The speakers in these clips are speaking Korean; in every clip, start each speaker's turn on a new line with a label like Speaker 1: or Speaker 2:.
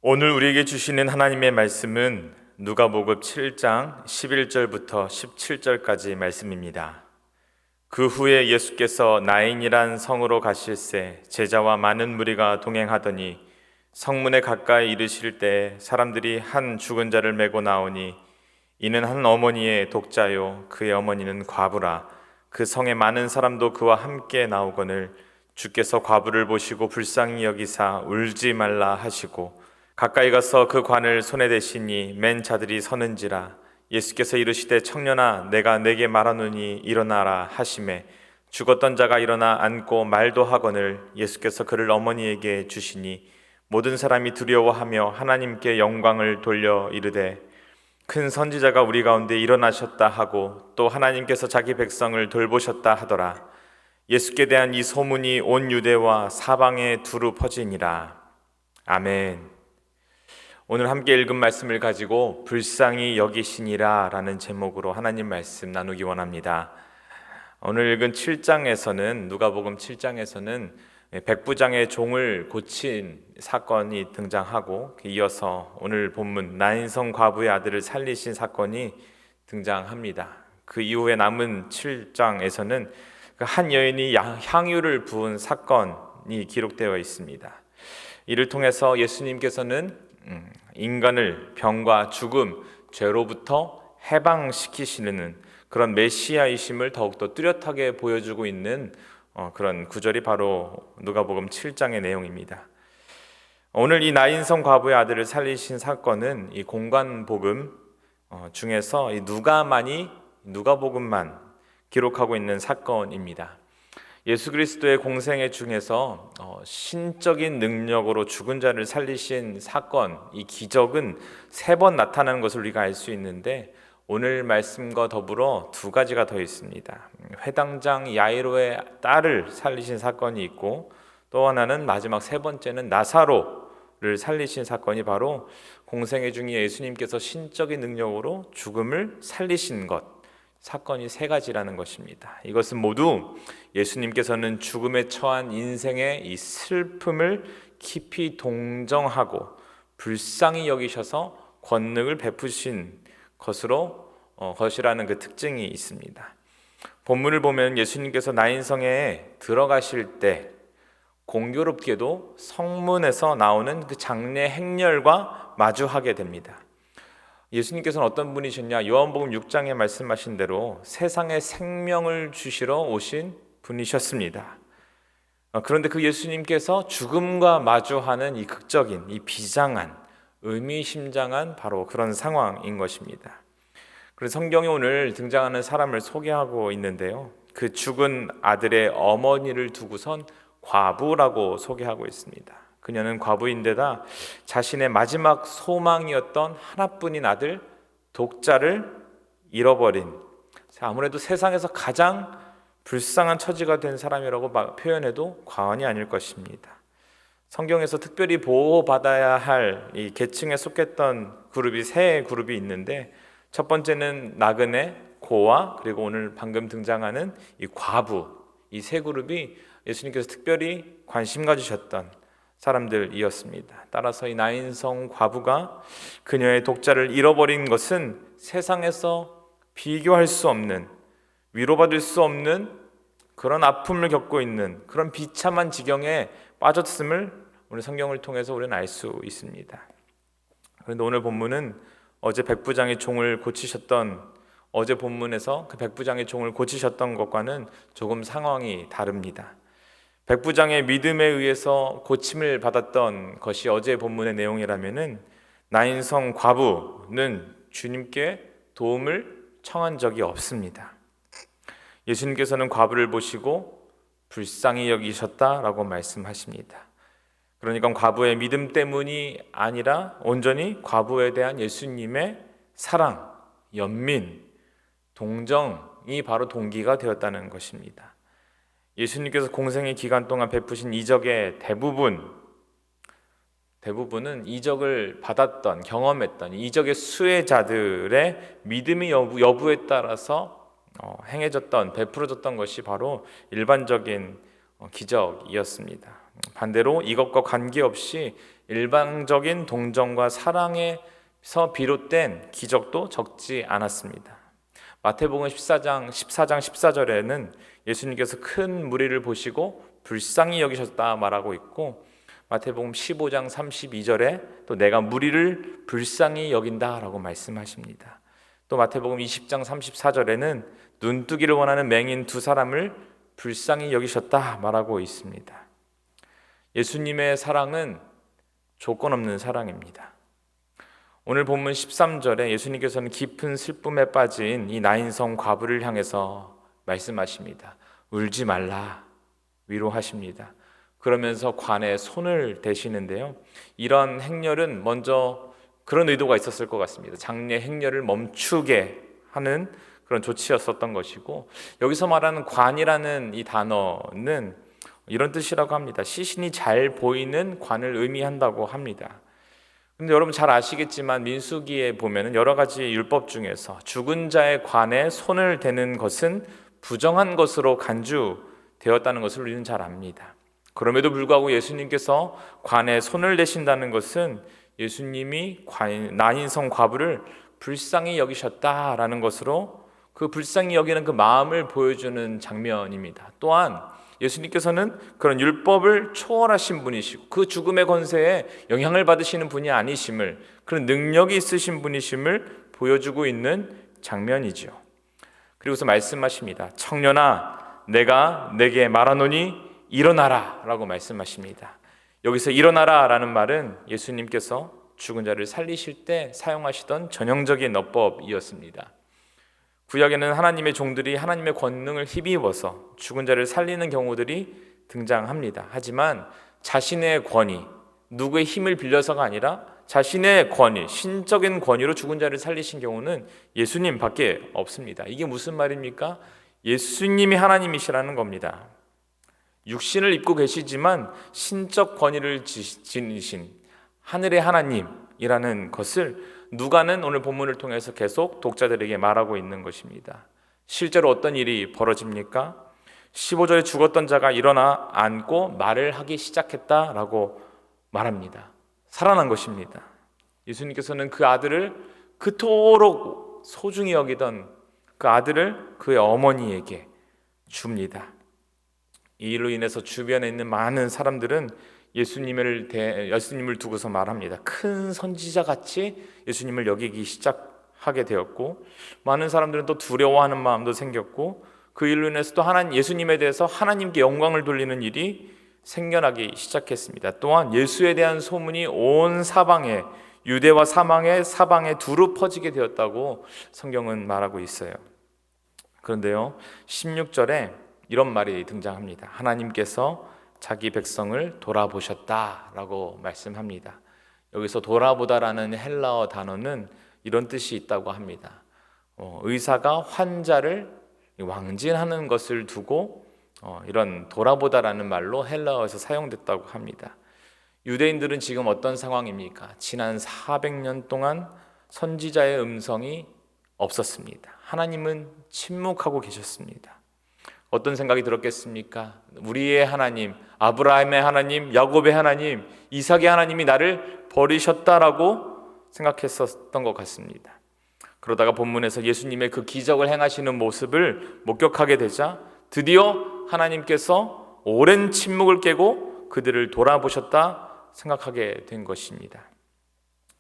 Speaker 1: 오늘 우리에게 주시는 하나님의 말씀은 누가복음 7장 11절부터 17절까지 말씀입니다. 그 후에 예수께서 나인이란 성으로 가실새 제자와 많은 무리가 동행하더니 성문에 가까이 이르실 때 사람들이 한 죽은 자를 메고 나오니 이는 한 어머니의 독자요 그의 어머니는 과부라. 그 성에 많은 사람도 그와 함께 나오거늘 주께서 과부를 보시고 불쌍히 여기사 울지 말라 하시고 가까이 가서 그 관을 손에 대시니 맨 자들이 서는지라. 예수께서 이르시되 청년아 내가 네게 말하노니 일어나라 하시매 죽었던 자가 일어나 앉고 말도 하거늘 예수께서 그를 어머니에게 주시니 모든 사람이 두려워하며 하나님께 영광을 돌려 이르되 큰 선지자가 우리 가운데 일어나셨다 하고 또 하나님께서 자기 백성을 돌보셨다 하더라. 예수께 대한 이 소문이 온 유대와 사방에 두루 퍼지니라. 아멘. 오늘 함께 읽은 말씀을 가지고 불쌍히 여기시니라 라는 제목으로 하나님 말씀 나누기 원합니다. 오늘 읽은 7장에서는 누가복음 7장에서는 백부장의 종을 고친 사건이 등장하고 이어서 오늘 본문 나인성 과부의 아들을 살리신 사건이 등장합니다. 그 이후에 남은 7장에서는 한 여인이 향유를 부은 사건이 기록되어 있습니다. 이를 통해서 예수님께서는 인간을 병과 죽음, 죄로부터 해방시키시는 그런 메시아이심을 더욱더 뚜렷하게 보여주고 있는 그런 구절이 바로 누가복음 7장의 내용입니다. 오늘 이 나인성 과부의 아들을 살리신 사건은 이 공관복음 중에서 이 누가복음만 기록하고 있는 사건입니다. 예수 그리스도의 공생애 중에서 신적인 능력으로 죽은 자를 살리신 사건, 이 기적은 3번 나타나는 것을 우리가 알 수 있는데 오늘 말씀과 더불어 2가지가 더 있습니다. 회당장 야이로의 딸을 살리신 사건이 있고 또 하나는 마지막 3번째는 나사로를 살리신 사건이 바로 공생애 중에 예수님께서 신적인 능력으로 죽음을 살리신 것, 사건이 3가지라는 것입니다. 이것은 모두 예수님께서는 죽음에 처한 인생의 이 슬픔을 깊이 동정하고 불쌍히 여기셔서 권능을 베푸신 것이라는 그 특징이 있습니다. 본문을 보면 예수님께서 나인성에 들어가실 때 공교롭게도 성문에서 나오는 그 장례 행렬과 마주하게 됩니다. 예수님께서는 어떤 분이셨냐? 요한복음 6장에 말씀하신 대로 세상에 생명을 주시러 오신 분이셨습니다. 그런데 그 예수님께서 죽음과 마주하는 이 극적인, 이 비장한, 의미심장한 바로 그런 상황인 것입니다. 그래서 성경이 오늘 등장하는 사람을 소개하고 있는데요. 그 죽은 아들의 어머니를 두고선 과부라고 소개하고 있습니다. 그녀는 과부인데다 자신의 마지막 소망이었던 하나뿐인 아들 독자를 잃어버린, 아무래도 세상에서 가장 불쌍한 처지가 된 사람이라고 표현해도 과언이 아닐 것입니다. 성경에서 특별히 보호받아야 할 이 계층에 속했던 그룹이 3그룹이 있는데 첫 번째는 나그네, 고아, 그리고 오늘 방금 등장하는 이 과부, 이 3그룹이 예수님께서 특별히 관심 가지셨던 사람들이었습니다. 따라서 이 나인성 과부가 그녀의 독자를 잃어버린 것은 세상에서 비교할 수 없는, 위로받을 수 없는 그런 아픔을 겪고 있는 그런 비참한 지경에 빠졌음을 오늘 성경을 통해서 우리는 알 수 있습니다. 그런데 오늘 본문은 어제 백부장의 종을 고치셨던, 어제 본문에서 그 백부장의 종을 고치셨던 것과는 조금 상황이 다릅니다. 백부장의 믿음에 의해서 고침을 받았던 것이 어제 본문의 내용이라면은 나인성 과부는 주님께 도움을 청한 적이 없습니다. 예수님께서는 과부를 보시고 불쌍히 여기셨다라고 말씀하십니다. 그러니까 과부의 믿음 때문이 아니라 온전히 과부에 대한 예수님의 사랑, 연민, 동정이 바로 동기가 되었다는 것입니다. 예수님께서 공생의 기간 동안 베푸신 이적의 대부분은 이적을 받았던, 경험했던 이적의 수혜자들의 믿음의 여부에 따라서 행해졌던, 베풀어졌던 것이 바로 일반적인 기적이었습니다. 반대로 이것과 관계없이 일방적인 동정과 사랑에서 비롯된 기적도 적지 않았습니다. 마태복음 14장 14절에는 예수님께서 큰 무리를 보시고 불쌍히 여기셨다 말하고 있고, 마태복음 15장 32절에 또 내가 무리를 불쌍히 여긴다라고 말씀하십니다. 또 마태복음 20장 34절에는 눈뜨기를 원하는 맹인 두 사람을 불쌍히 여기셨다 말하고 있습니다. 예수님의 사랑은 조건 없는 사랑입니다. 오늘 본문 13절에 예수님께서는 깊은 슬픔에 빠진 이 나인성 과부를 향해서 말씀하십니다. 울지 말라, 위로하십니다. 그러면서 관에 손을 대시는데요, 이런 행렬은 먼저 그런 의도가 있었을 것 같습니다. 장례 행렬을 멈추게 하는 그런 조치였었던 것이고, 여기서 말하는 관이라는 이 단어는 이런 뜻이라고 합니다. 시신이 잘 보이는 관을 의미한다고 합니다. 근데 여러분 잘 아시겠지만 민수기에 보면은 여러 가지 율법 중에서 죽은 자의 관에 손을 대는 것은 부정한 것으로 간주되었다는 것을 우리는 잘 압니다. 그럼에도 불구하고 예수님께서 관에 손을 대신다는 것은 예수님이 나인성 과부를 불쌍히 여기셨다라는 것으로 그 불쌍히 여기는 그 마음을 보여주는 장면입니다. 또한 예수님께서는 그런 율법을 초월하신 분이시고 그 죽음의 권세에 영향을 받으시는 분이 아니심을, 그런 능력이 있으신 분이심을 보여주고 있는 장면이죠. 그리고서 말씀하십니다. 청년아, 내가 내게 말하노니 일어나라 라고 말씀하십니다. 여기서 일어나라 라는 말은 예수님께서 죽은 자를 살리실 때 사용하시던 전형적인 어법이었습니다. 구약에는 하나님의 종들이 하나님의 권능을 힘입어서 죽은 자를 살리는 경우들이 등장합니다. 하지만 자신의 권위, 누구의 힘을 빌려서가 아니라 자신의 권위, 신적인 권위로 죽은 자를 살리신 경우는 예수님밖에 없습니다. 이게 무슨 말입니까? 예수님이 하나님이시라는 겁니다. 육신을 입고 계시지만 신적 권위를 지니신 하늘의 하나님이라는 것을 누가는 오늘 본문을 통해서 계속 독자들에게 말하고 있는 것입니다. 실제로 어떤 일이 벌어집니까? 15절에 죽었던 자가 일어나 앉고 말을 하기 시작했다라고 말합니다. 살아난 것입니다. 예수님께서는 그 아들을 그토록 소중히 여기던 그 아들을 그의 어머니에게 줍니다. 이 일로 인해서 주변에 있는 많은 사람들은 예수님을 두고서 말합니다. 큰 선지자같이 예수님을 여기기 시작하게 되었고, 많은 사람들은 또 두려워하는 마음도 생겼고, 그 일로 인해서 또 예수님에 대해서 하나님께 영광을 돌리는 일이 생겨나기 시작했습니다. 또한 예수에 대한 소문이 온 사방에, 유대와 사방에 두루 퍼지게 되었다고 성경은 말하고 있어요. 그런데요, 16절에 이런 말이 등장합니다. 하나님께서 자기 백성을 돌아보셨다라고 말씀합니다. 여기서 돌아보다라는 헬라어 단어는 이런 뜻이 있다고 합니다. 의사가 환자를 왕진하는 것을 두고 이런 돌아보다라는 말로 헬라어에서 사용됐다고 합니다. 유대인들은 지금 어떤 상황입니까? 지난 400년 동안 선지자의 음성이 없었습니다. 하나님은 침묵하고 계셨습니다. 어떤 생각이 들었겠습니까? 우리의 하나님, 아브라함의 하나님, 야곱의 하나님, 이삭의 하나님이 나를 버리셨다라고 생각했었던 것 같습니다. 그러다가 본문에서 예수님의 그 기적을 행하시는 모습을 목격하게 되자 드디어 하나님께서 오랜 침묵을 깨고 그들을 돌아보셨다 생각하게 된 것입니다.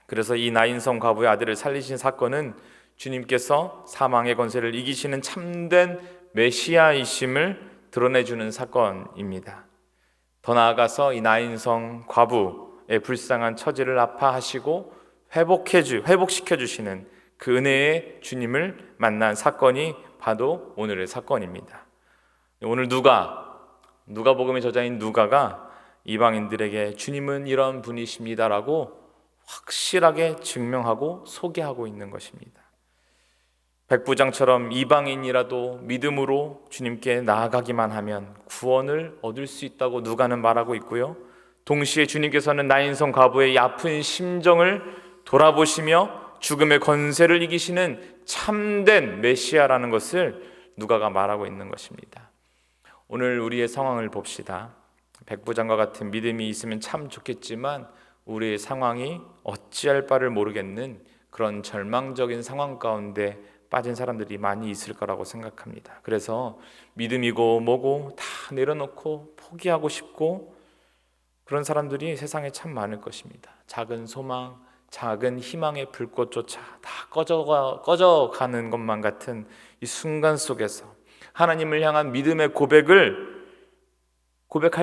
Speaker 1: 그래서 이 나인성 과부의 아들을 살리신 사건은 주님께서 사망의 권세를 이기시는 참된 메시아이심을 드러내주는 사건입니다. 더 나아가서 이 나인성 과부의 불쌍한 처지를 아파하시고 회복시켜 주시는 그 은혜의 주님을 만난 사건이 바로 오늘의 사건입니다. 오늘 누가복음의 저자인 누가가 이방인들에게 주님은 이런 분이십니다라고 확실하게 증명하고 소개하고 있는 것입니다. 백부장처럼 이방인이라도 믿음으로 주님께 나아가기만 하면 구원을 얻을 수 있다고 누가는 말하고 있고요. 동시에 주님께서는 나인성 과부의 아픈 심정을 돌아보시며 죽음의 권세를 이기시는 참된 메시아라는 것을 누가가 말하고 있는 것입니다. 오늘 우리의 상황을 봅시다. 백부장과 같은 믿음이 있으면 참 좋겠지만 우리의 상황이 어찌할 바를 모르겠는 그런 절망적인 상황 가운데 빠진 사람들이 많이 있을 거라고 생각합니다. 그래서 믿음이고 뭐고 다 내려놓고 포기하고 싶고 그런 사람들이 세상에 참 많을 것입니다. 작은 소망, 작은 희망의 불꽃조차 다 꺼져가는 것만 같은 이 순간 속에서 하나님을 향한 믿음의 고백할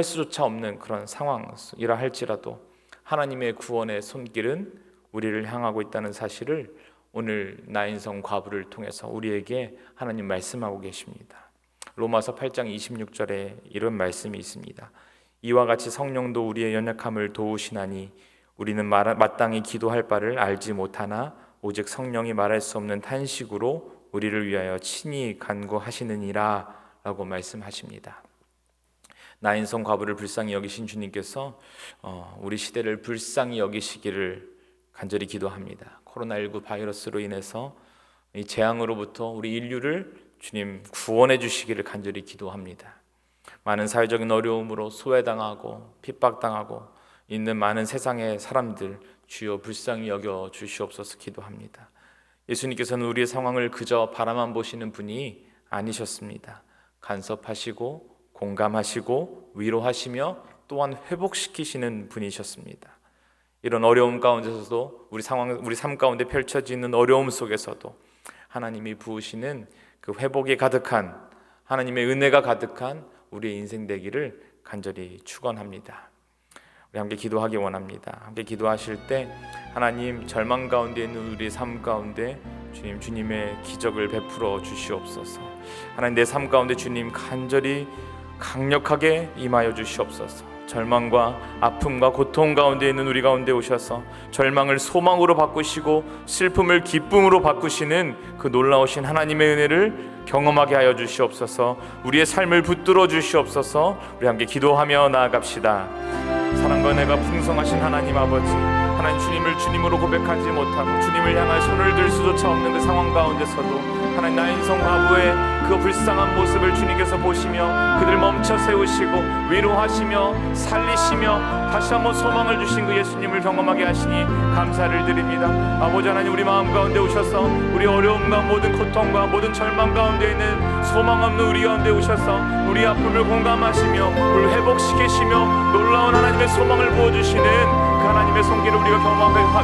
Speaker 1: 수조차 없는 그런 상황이라 할지라도 하나님의 구원의 손길은 우리를 향하고 있다는 사실을 오늘 나인성 과부를 통해서 우리에게 하나님 말씀하고 계십니다. 로마서 8장 26절에 이런 말씀이 있습니다. 이와 같이 성령도 우리의 연약함을 도우시나니 우리는 마땅히 기도할 바를 알지 못하나 오직 성령이 말할 수 없는 탄식으로 우리를 위하여 친히 간구하시느니라 라고 말씀하십니다. 나인성 과부를 불쌍히 여기신 주님께서 우리 시대를 불쌍히 여기시기를 간절히 기도합니다. 코로나19 바이러스로 인해서 이 재앙으로부터 우리 인류를 주님 구원해 주시기를 간절히 기도합니다. 많은 사회적인 어려움으로 소외당하고 핍박당하고 있는 많은 세상의 사람들 주여 불쌍히 여겨 주시옵소서 기도합니다. 예수님께서는 우리의 상황을 그저 바라만 보시는 분이 아니셨습니다. 간섭하시고 공감하시고 위로하시며 또한 회복시키시는 분이셨습니다. 이런 어려움 가운데서도 우리 삶 가운데 펼쳐지는 어려움 속에서도 하나님이 부으시는 그 회복이 가득한 하나님의 은혜가 가득한 우리의 인생 되기를 간절히 축원합니다. 우리 함께 기도하기 원합니다. 함께 기도하실 때 하나님 절망 가운데 있는 우리의 삶 가운데 주님의 기적을 베풀어 주시옵소서. 하나님 내 삶 가운데 주님 간절히 강력하게 임하여 주시옵소서. 절망과 아픔과 고통 가운데 있는 우리 가운데 오셔서 절망을 소망으로 바꾸시고 슬픔을 기쁨으로 바꾸시는 그 놀라우신 하나님의 은혜를 경험하게 하여 주시옵소서. 우리의 삶을 붙들어 주시옵소서. 우리 함께 기도하며 나아갑시다. 사랑과 은혜가 풍성하신 하나님 아버지, 하나님 주님을 주님으로 고백하지 못하고 주님을 향할 손을 들 수조차 없는 그 상황 가운데서도 하나님 나인성 과부의 그 불쌍한 모습을 주님께서 보시며 그들 멈춰 세우시고 위로하시며 살리시며 다시 한번 소망을 주신 그 예수님을 경험하게 하시니 감사를 드립니다. 아버지 하나님 우리 마음 가운데 오셔서 우리 어려움과 모든 고통과 모든 절망 가운데 있는 소망 없는 우리 가운데 오셔서 우리 아픔을 공감하시며 우리를 회복시키시며 놀라운 하나님의 소망을 부어주시는 그 하나님의 손길을 우리가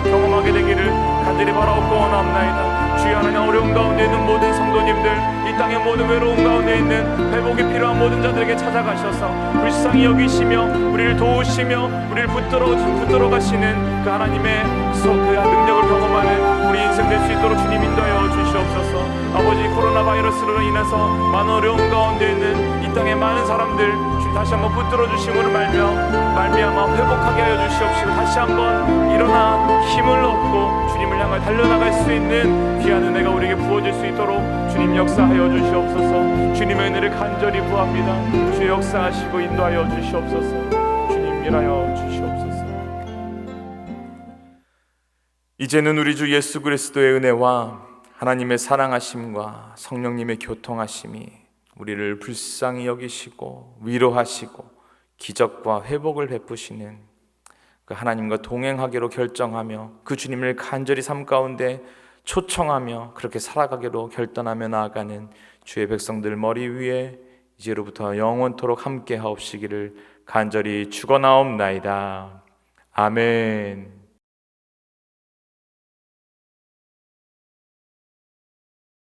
Speaker 1: 경험하게 되기를 간절히 바라옵고 원합나이다. 주여 하나님 어려움 가운데 있는 모든 성도님들 이 땅의 모든 외로움 가운데 있는 회복이 필요한 모든 자들에게 찾아가셔서 불쌍히 여기시며 우리를 도우시며 우리를 붙들어 가시는 그 하나님의 그 능력을 경험하는 우리 인생 될 수 있도록 주님 인도하여 주시옵소서. 아버지 코로나 바이러스로 인해서 많은 어려움 가운데 있는 이 땅의 많은 사람들 주님 다시 한번 붙들어 주심으로 말미암아 회복하게 하여 주시옵시고 다시 한번 일어나 힘을 얻고 주님을 향해 달려나갈 수 있는 귀한 은혜가 우리에게 부어질 수 있도록 주님 역사하여 주시옵소서. 주님의 은혜를 간절히 구합니다. 주 역사하시고 인도하여 주시옵소서. 주님 일하여 주시옵소서. 이제는 우리 주 예수 그리스도의 은혜와 하나님의 사랑하심과 성령님의 교통하심이 우리를 불쌍히 여기시고 위로하시고 기적과 회복을 베푸시는 그 하나님과 동행하기로 결정하며 그 주님을 간절히 삶 가운데 초청하며 그렇게 살아가기로 결단하며 나아가는 주의 백성들 머리 위에 이제로부터 영원토록 함께 하옵시기를 간절히 축원하옵나이다. 아멘.